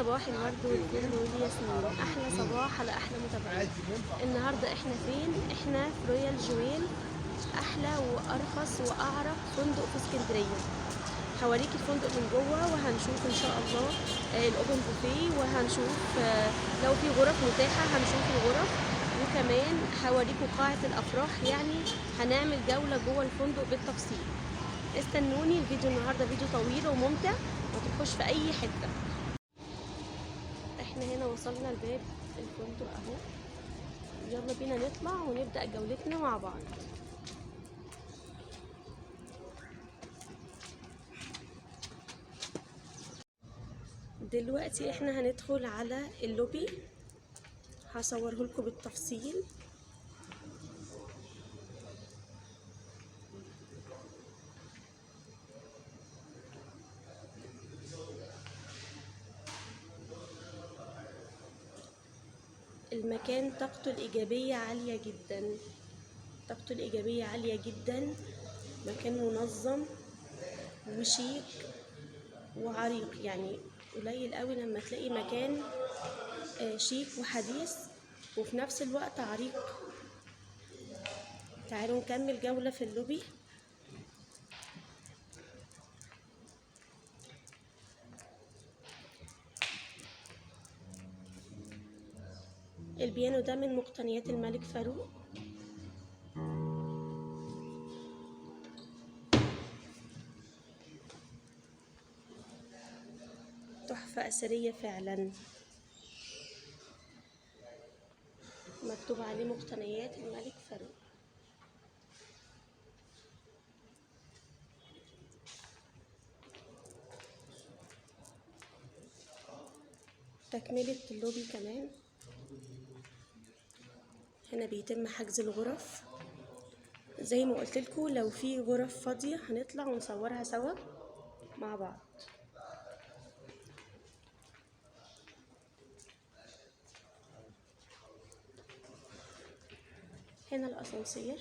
صباح الورد والفل والياسمين، احلى صباح على احلى متابعين. النهارده احنا فين؟ احنا في رويال جويل، احلى وارخص واعرق فندق في اسكندريه. هوريك الفندق من جوه وهنشوف ان شاء الله الاوبن بوفيه، وهنشوف لو في غرف متاحه هنشوف الغرف، وكمان هوريكم قاعه الافراح. يعني هنعمل جوله جوه الفندق بالتفصيل. استنوني، الفيديو النهارده فيديو طويل وممتع، ما تروحوش في اي حته. احنا هنا وصلنا لباب الفندق اهو، يلا بينا نطلع ونبدأ جولتنا مع بعض. دلوقتي احنا هندخل على اللوبي، هصوره لكم بالتفصيل. المكان طاقته الإيجابية عالية جدا، طاقته الإيجابية عالية جدا. مكان منظم وشيك وعريق، يعني قليل قوي لما تلاقي مكان شيك وحديث وفي نفس الوقت عريق. تعالوا نكمل جولة في اللوبي. البيانو ده من مقتنيات الملك فاروق. تحفة أثرية فعلا، مكتوب عليه مقتنيات الملك فاروق. تكملة اللوبي كمان، هنا بيتم حجز الغرف. زي ما قلت لكم لو في غرف فاضية هنطلع ونصورها سوا مع بعض. هنا الأسانسير،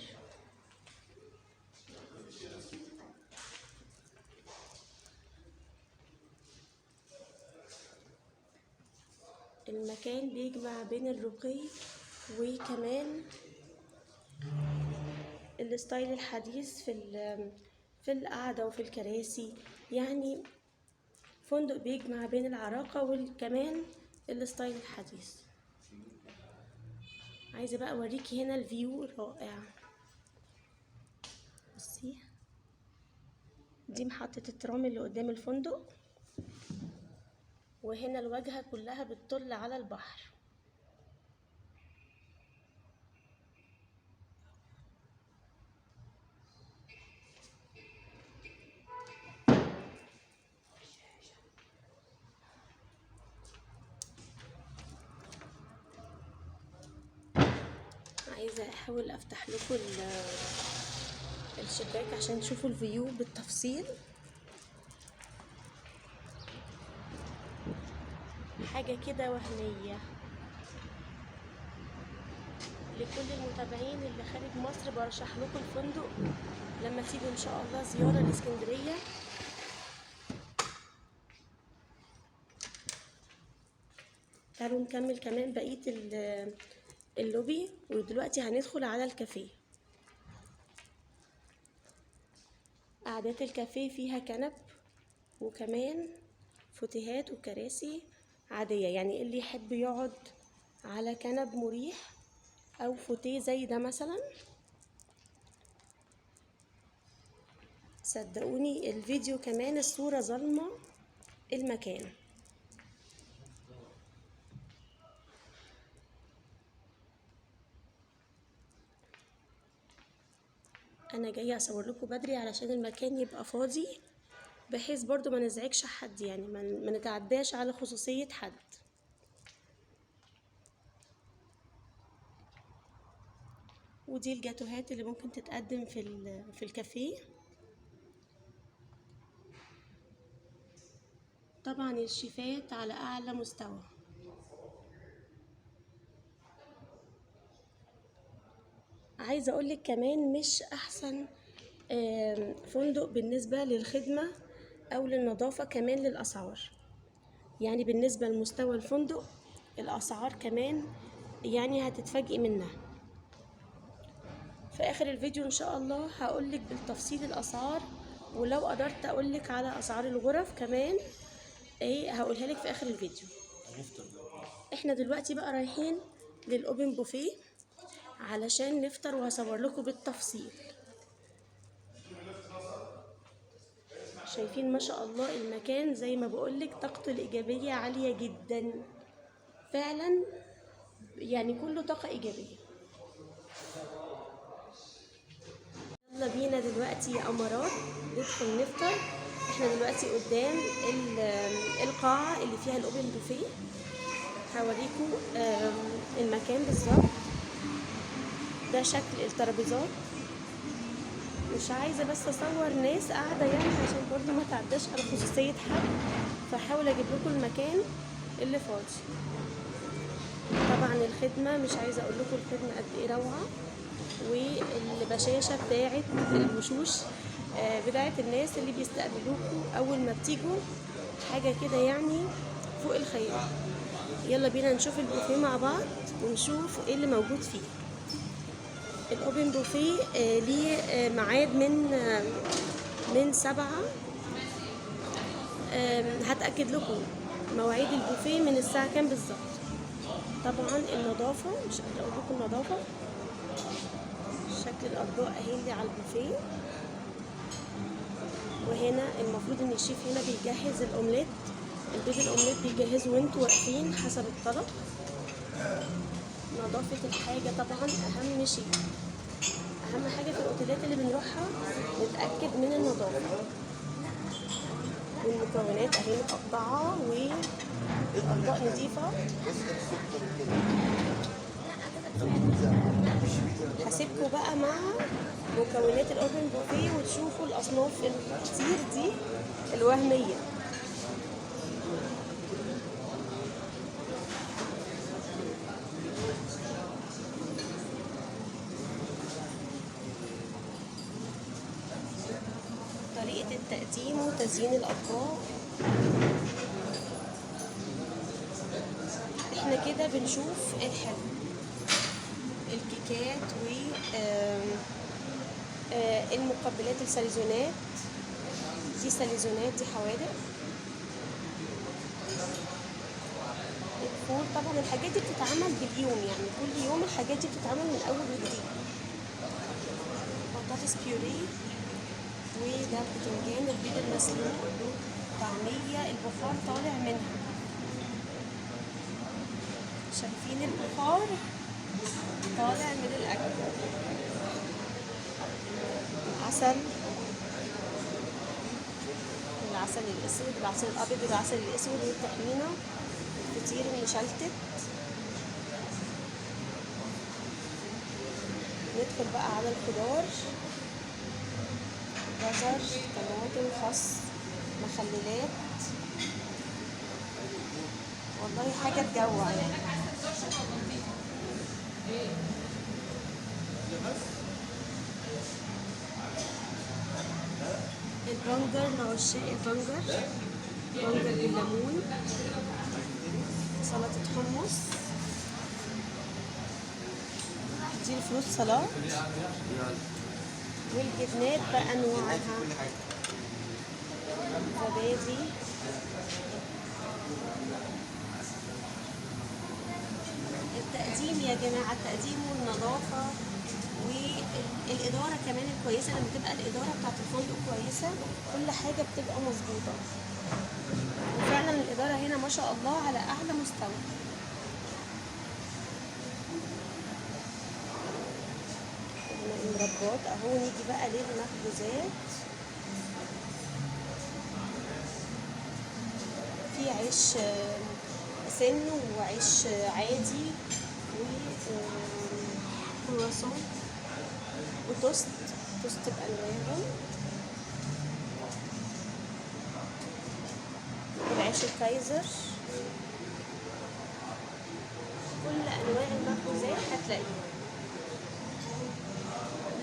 المكان بيجمع بين الرقي وكمان الستايل الحديث في القعدة وفي الكراسي. يعني فندق بيجمع بين العراقة وكمان الستايل الحديث. عايزة بقى اوريكي هنا الفيو رائع. بصي، دي محطة الترام اللي قدام الفندق، وهنا الواجهة كلها بتطل على البحر. عايزة احاول افتح لكم الشباك عشان تشوفوا الفيو بالتفصيل. حاجة كده وهمية. لكل المتابعين اللي خارج مصر برشح لكم الفندق لما تيجوا ان شاء الله زيارة لاسكندرية. تعالوا نكمل كمان بقية اللوبي، ودلوقتي هندخل على الكافيه. قعدات الكافيه فيها كنب وكمان فوتيهات وكراسي عادية، يعني اللي يحب يقعد على كنب مريح او فوتيه زي ده مثلا. صدقوني الفيديو كمان الصورة ظالمة المكان. انا جايه اصور لكم بدري علشان المكان يبقى فاضي، بحيث برضو ما نزعجش حد، يعني ما نتعداش على خصوصية حد. ودي الجاتوهات اللي ممكن تتقدم في الكافيه. طبعا الشيفات على اعلى مستوى. عايزه اقولك كمان مش احسن فندق بالنسبه للخدمه او للنظافه، كمان للاسعار. يعني بالنسبة لمستوى الفندق الأسعار كمان يعني هتتفاجئي منها. في آخر الفيديو إن شاء الله هقولك بالتفصيل الأسعار، ولو قدرت أقولك على أسعار الغرف كمان هقولها لك في آخر الفيديو. احنا دلوقتي بقى رايحين للأوبن بوفيه علشان نفطر، وهصور لكم بالتفصيل. شايفين ما شاء الله المكان زي ما بقولك طاقته الإيجابية عالية جدا فعلا، يعني كله طاقة إيجابية. يلا بينا دلوقتي يا أمارات ندخل نفطر. احنا دلوقتي قدام القاعة اللي فيها الأوبن بوفيه. هوريكم المكان بالظبط. ده شكل الترابيزات. مش عايزة بس أصور ناس قاعدة يعني عشان برضو ما تعداش على خصوصية حد، فحاول أجيب لكم المكان اللي فاضي. طبعا الخدمة مش عايزة أقول لكم الخدمة قد إيه روعة، والبشاشة بتاعت الوشوش بتاعت الناس اللي بيستقبلوكوا أول ما بتيجوا حاجة كده يعني فوق الخيال. يلا بينا نشوف البوفيه مع بعض ونشوف ايه اللي موجود فيه. الأوبن بوفيه ليه ميعاد من 7. هتأكد لكم مواعيد البوفيه من الساعة كام بالظبط. طبعا النظافة مش قادرة اقول لكم النظافة. شكل الاطباق اهي اللي على البوفيه. وهنا المفروض ان الشيف هنا بيجهز الاومليت، البيض الاومليت بيجهزه وانتوا واقفين حسب الطلب. نظافة الحاجة طبعا اهم شيء، اهم حاجة في الاوتيلات اللي بنروحها نتأكد من النظافة. والمكونات اهي متقطعة والاطباق نظيفة. هسيبكوا بقى مع مكونات الاوبن بوفيه وتشوفوا الاصناف الكتير دي الوهميه. طريقه التقديم وتزيين الاطباق. احنا كده بنشوف الحلو، الكيكات و المقبلات، الساليزونات. دي ساليزونات، دي حوادق. الفول طبعا الحاجات دي بتتعمل باليوم، يعني كل يوم الحاجات دي بتتعمل من اول وجديد. بطاطس بيوري، وده بتنجان، البيض المسلوق، طعمية البخار طالع منها. شايفين البخار طالع من الاكل. عسل، العسل الاسود، العسل الابيض والعسل الاسود والطحينه، الفطير المشلتت. ندخل بقى على الخضار، جزر، طماطم، خس، مخللات. والله حاجه تجوع يعني. البنجر لعشاق البنجر، بنجر بالليمون، سلطة حمص، دي الفروت سلطة، والجبنات بأنواعها، زبادي. التقديم يا جماعة، التقديم والنظافة والإدارة كمان الكويسة. لما تبقى الإدارة بتاعت الفندق كويسة كل حاجة بتبقى مظبوطة. وفعلا الإدارة هنا ما شاء الله على أعلى مستوى. المربات أهو. نيجي بقى للمخبوزات. في عيش سن وعيش عادي وكرواسون وتوست بأنواعه، والعيش الكايزر. كل أنواع المخبوزات هتلاقيها.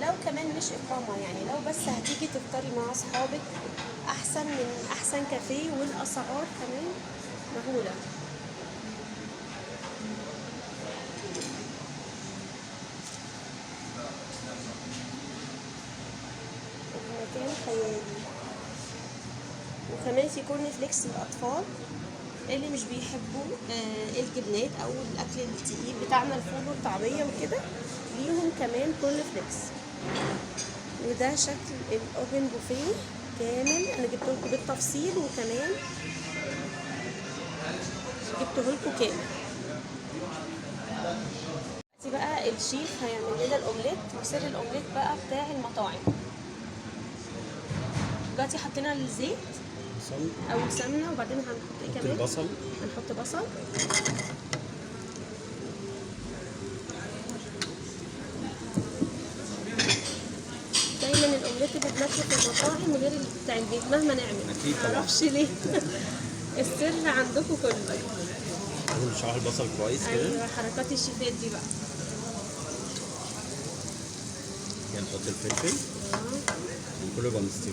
لو كمان مش إقامة، يعني لو بس هتيجي تفطري مع أصحابك، أحسن من أحسن كافيه. والأسعار كمان مهولة. المكان خيالي. وكمان في كورن فليكس للأطفال اللي مش بيحبوا الجبنات أو الأكل التقيل بتاعنا، الفول والطعمية وكده، ليهم كمان كورن فليكس. وده شكل الأوبن بوفيه كامل، أنا جبتهولكوا بالتفصيل وكمان جبتهولكوا كامل. دلوقتي بقى الشيف هيعمل لنا الأومليت، وسر الأومليت بقى بتاع المطاعم. دلوقتي حطينا الزيت او سمنه، وبعدين هنحط ايه كمان؟ البصل. هنحط بصل. دايما الاومليت اللي بناكله في المطاعم غير بتاع البيت مهما نعمل، اكيد طبعا. معرفش ليه. السر عندكم كله. لازم نشرح البصل كويس كده. ايوه، حركات الشيفات دي بقى. كده نحط الفلفل وكله يبقى مستوي.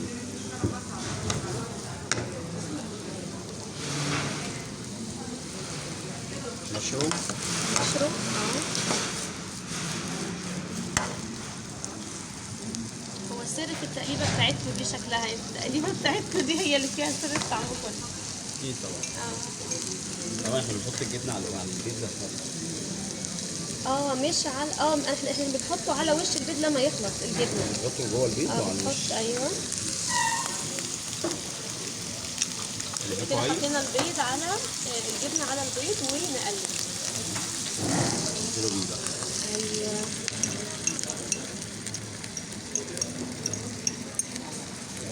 مشروم. هو السر في التقليبه بتاعتكم دي، شكلها التقليبه بتاعتكم دي هي اللي فيها سر الطعم كله. اكيد طبعا. طبعا احنا بنحط الجبنه على البيتزا خالص. مش على احنا بنحطه على وش البيض لما يخلص الجبنه. بنحطه جوه البيض وعلى الوش. ايوه. كده حطينا البيض على الجبنه على البيض ونقلب. نزله بيه بقى. ايوه.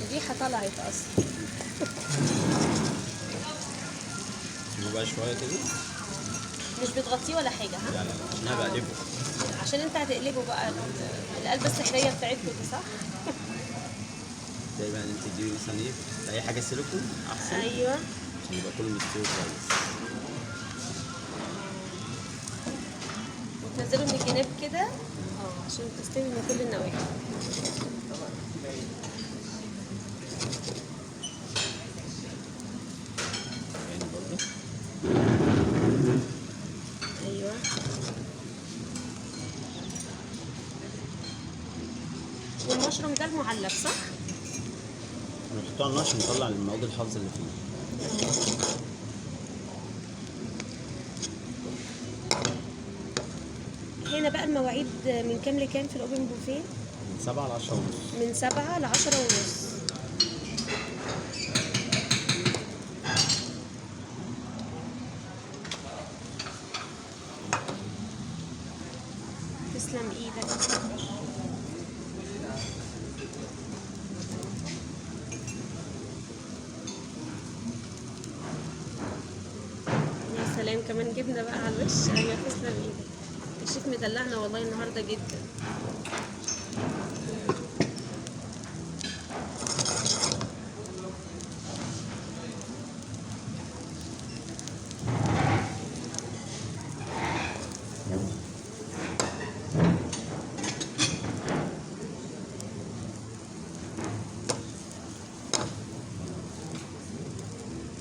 الريحه طلعت اصلا. سيبه بقى شويه كده. مش بتغطيه ولا حاجه؟ ها؟ لا عشان انا بقلبه. عشان انت هتقلبه بقى القلبه السحريه بتاعتكم دي، صح؟ دايما انت تجيبي مثلا ايه اي حاجه سيليكون احسن. ايوه. عشان يبقى كله مستوي كويس. وتنزله من الجناب كده عشان تستوي من كل النواحي. يعني برضه. ايوه. والمشروم ده المعلب، صح؟ هنحطه على النار عشان نطلع المواد الحافظه اللي فيه. هنا بقى المواعيد من كام لكام في الاوبن بوفيه؟ من 7 ل 10 ونص. من 7 ل 10 ونص. تسلم ايدك. يا سلام، كمان جبنه بقى على الوش. ايوه، تسلم ايدك. الشيف مدلعنا والله النهارده جدا.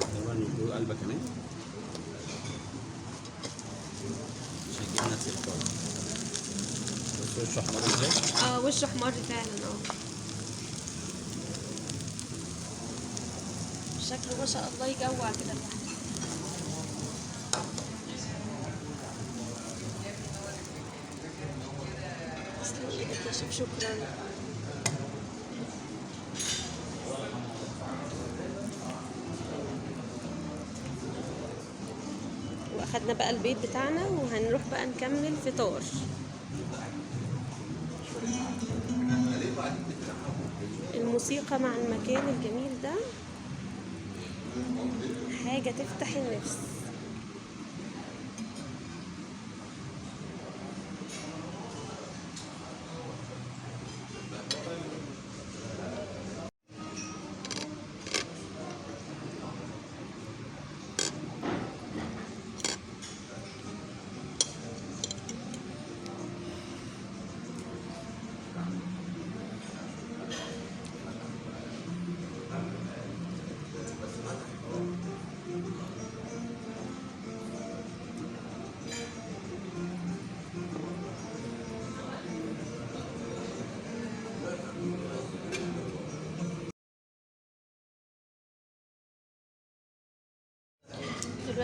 طبعا نديله قلبه كمان عشان الجبنه تسيح كويس. بص وشه احمر ازاي؟ وشه احمر فعلا. شكله ما شاء الله يجوع كده لوحده. تسلم ايدك يا شيف، شكرا. واخدنا بقى البيت بتاعنا وهنروح بقى نكمل فطار. الموسيقى مع المكان الجميل ده حاجة تفتح النفس.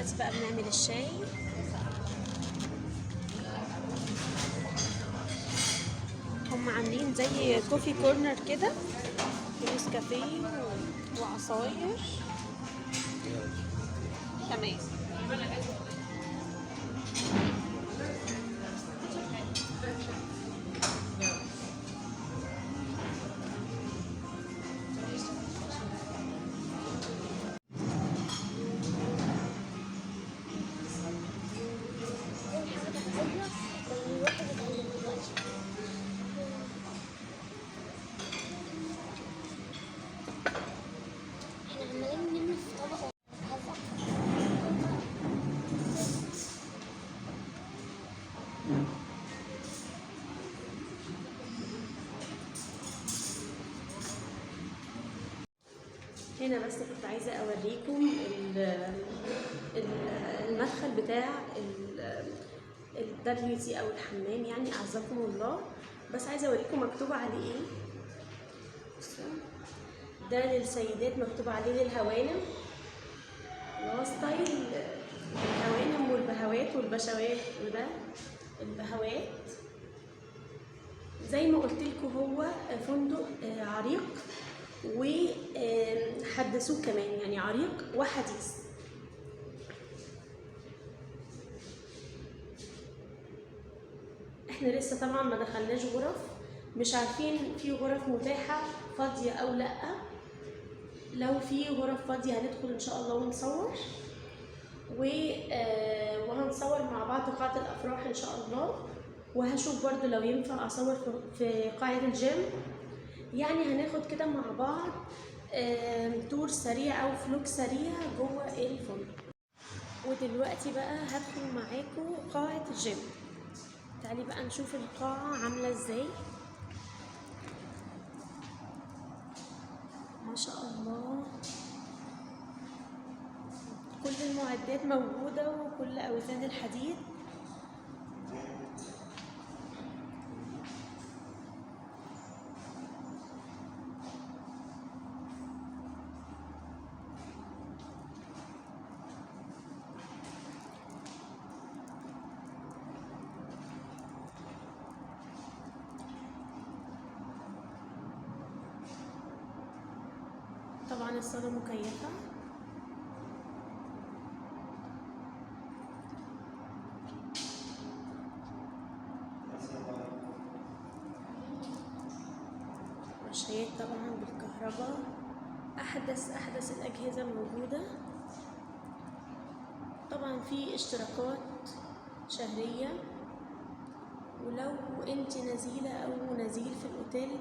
دلوقتي بقى بنعمل الشاي. هم عاملين زي كوفي كورنر كده، نسكافيه وعصاير. تمام. هنا بس كنت عايزة أوريكم المدخل بتاع WC أو الحمام، يعني أعزكم الله. بس عايزة أوريكم مكتوب عليه إيه. ده للسيدات، مكتوب عليه للهوانم، اللي هو ستايل الهوانم والبهوات والبشوات. وده البهوات. زي ما قلت لكم هو فندق عريق وحدثوه كمان، يعني عريق وحديث. احنا لسه طبعا ما دخلناش غرف، مش عارفين في غرف متاحة فاضية او لا. لو في غرف فاضية هندخل ان شاء الله ونصور، وهنصور مع بعض قاعة الافراح ان شاء الله. وهشوف برضو لو ينفع اصور في قاعة الجيم. يعني هناخد كده مع بعض تور سريع او فلوج سريع جوه الفندق. ودلوقتي بقى هدخل معاكم قاعة الجيم. تعالي بقى نشوف القاعة عاملة ازاي. ما شاء الله، كل المعدات موجودة وكل اوزان الحديد. طبعا الصالة مكيفة. مشايات طبعا بالكهرباء، احدث الاجهزة موجودة. طبعا في اشتراكات شهرية، ولو انت نزيلة او نزيل في الاوتيل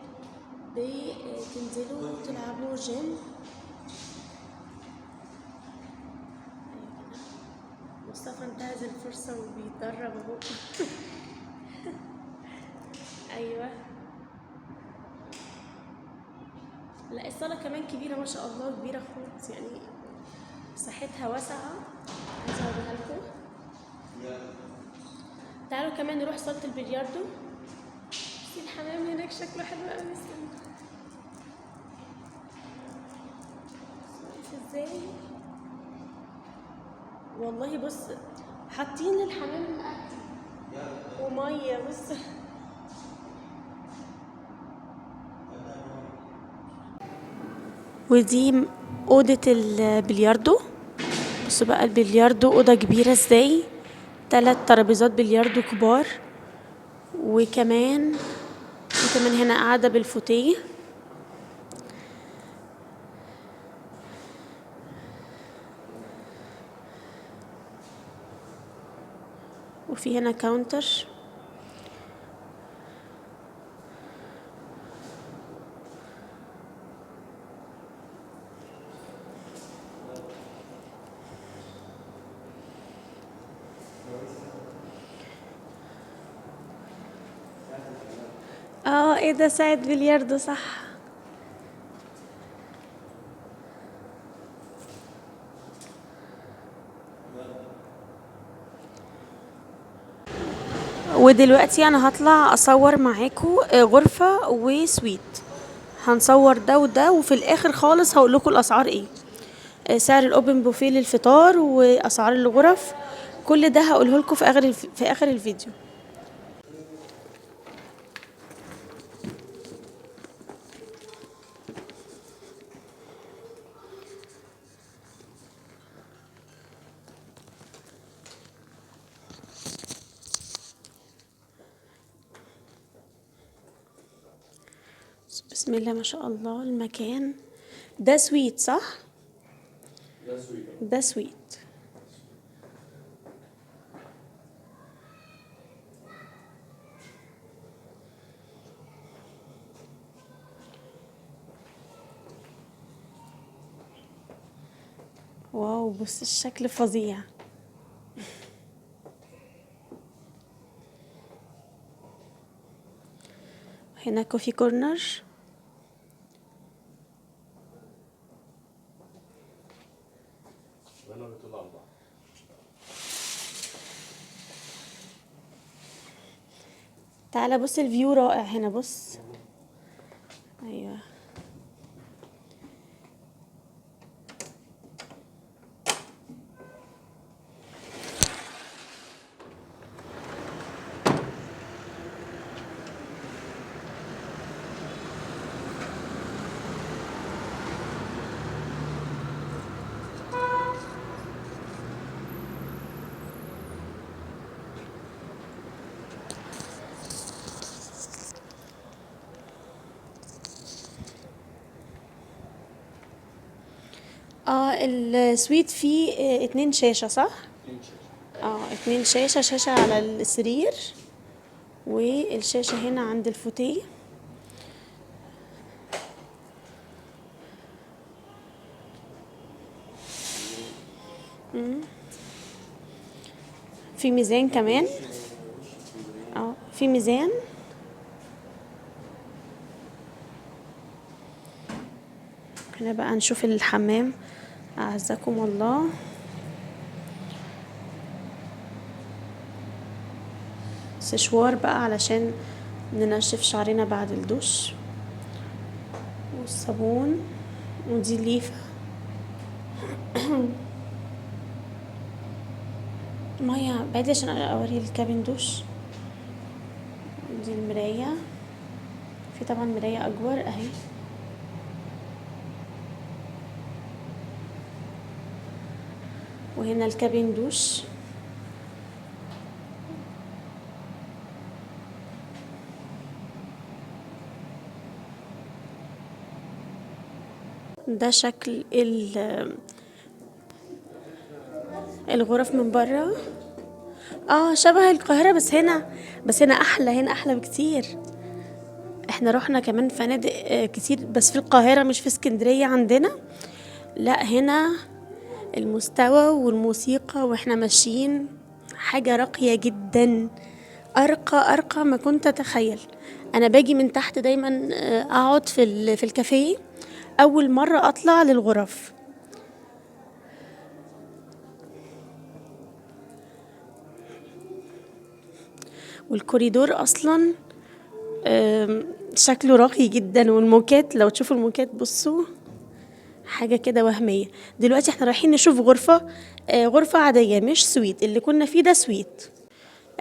بتنزلوا تلعبوا جيم. مصطفى انتهز الفرصة وبيتدرب اهو. ايوه. لا الصالة كمان كبيرة ما شاء الله، كبيرة خالص، يعني مساحتها واسعة. عايزة اوريها لكم. تعالوا كمان نروح صالة البلياردو. بس الحمام هناك شكله حلو قوي. ازاي والله. بص حاطين للحمام اكل وميه. بص ودي اوضه البلياردو. بصوا بقى البلياردو اوضه كبيره ازاي، 3 ترابيزات بلياردو كبار، وكمان هنا قاعده بالفوتيه. وفي هنا كاونتر. ايه ده ساعة بلياردو صح. ودلوقتي انا هطلع اصور معاكم غرفة وسويت. هنصور ده وده، وفي الاخر خالص هقول لكم الاسعار ايه. سعر الاوبن بوفيه للفطار واسعار الغرف. كل ده هقوله لكم في اخر الفيديو. بسم الله ما شاء الله. المكان ده سويت صح؟ ده سويت. واو بص الشكل فظيع. هنا كوفي كورنر. تعالى بص الفيو رائع هنا بص. ايوه السويت فيه 2 شاشة صح؟ 2 شاشة. شاشة على السرير والشاشة هنا عند الفوتيه. في ميزان كمان. في ميزان. هنا بقى نشوف الحمام أعزكم الله. سشوار بقى علشان ننشف شعرنا بعد الدش، والصابون، ودي ليفة مية بعيد عشان اوري الكابين دوش. دي المراية، في طبعا مراية اكبر اهي. وهنا الكابين دوش. ده شكل الغرف من بره. شبه القاهرة بس هنا احلى. هنا احلى بكتير. احنا رحنا كمان فنادق كتير بس في القاهرة مش في اسكندرية عندنا. لا هنا المستوى والموسيقى واحنا ماشيين حاجة راقية جدا. ارقى ما كنت اتخيل. انا باجي من تحت دايما اقعد في الكافيه. اول مرة اطلع للغرف. والكوريدور اصلا شكله راقي جدا. والموكات لو تشوفوا الموكات بصوا حاجة كده وهمية. دلوقتي احنا رايحين نشوف غرفة عادية مش سويت. اللي كنا فيه ده سويت.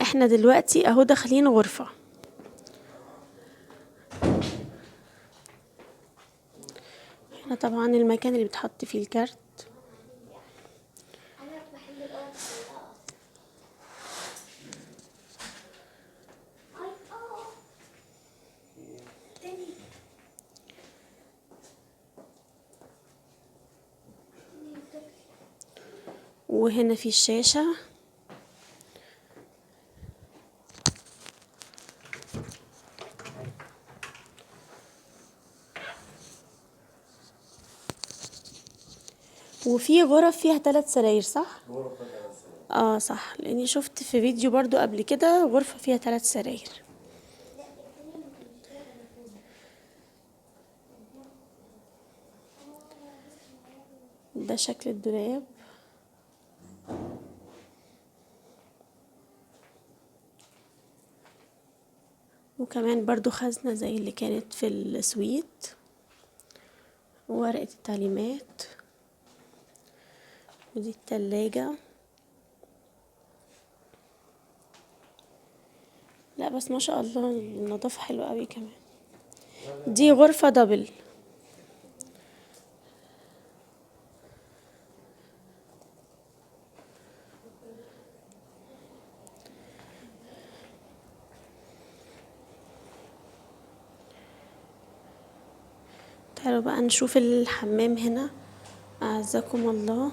احنا دلوقتي اهو داخلين غرفة. هنا طبعا المكان اللي بتحط فيه الكارت. وهنا في الشاشة. وفي غرف فيها 3 سراير صح؟ صح لاني شفت في فيديو برضو قبل كده غرفة فيها 3 سراير. ده شكل الدولاب. وكمان برضو خزنة زي اللي كانت في السويت. وورقة التعليمات. ودي التلاجة. لا بس ما شاء الله النظافة حلوة قوي كمان. دي غرفة دبل. تعالوا بقى نشوف الحمام هنا أعزكم الله.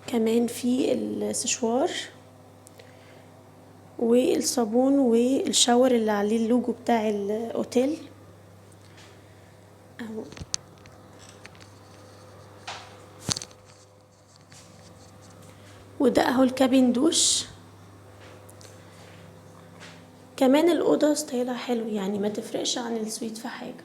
كمان في السشوار والصابون والشاور اللي عليه اللوجو بتاع الاوتيل اهو. وده اهو الكابين دوش. كمان الأوضة ستايلها حلو يعني ما تفرقش عن السويت في حاجة.